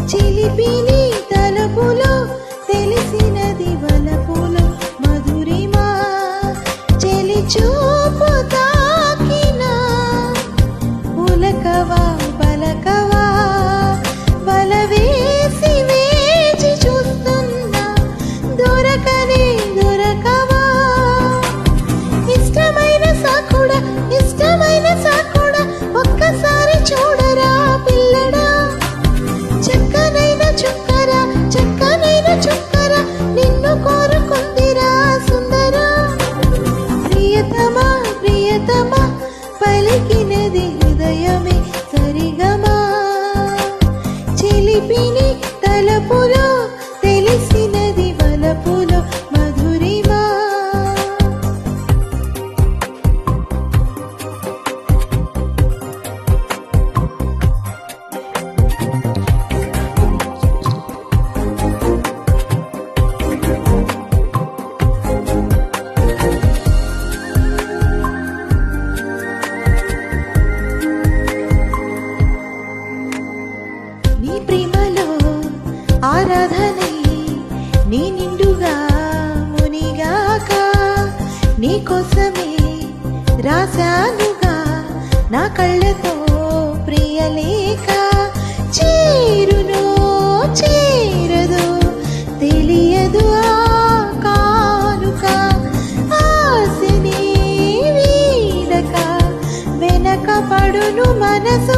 చిలిపిని తలుపులో తెలిసినది వలపులో మధురిమా చెలి చూపు తాకిన ఉలకవా బలకవా వల వేసి వేచి చూస్తున్నా దొరకనే దొరకవా ఇష్టమైన సాకుడా ఒక్కసారి చూడరా పిల్లడా చక్కనైన చుక్కరా నిన్ను కోరుకుందిరా సుందరా ప్రియతమా పలికినది హృదయమే సరిగమా చిలిపిని తలపులో తెలిసినది వలపులో మధురిమా నీ ప్రేమలో ఆరాధనై నీ నిండుగా మునిగాక నీ కోసమే రాశానుగా నా కళ్ళతో ప్రియలేఖ చేరునో చేరదో తెలియదు ఆ కానుక ఆశని వీడక వెనక పడును మనసు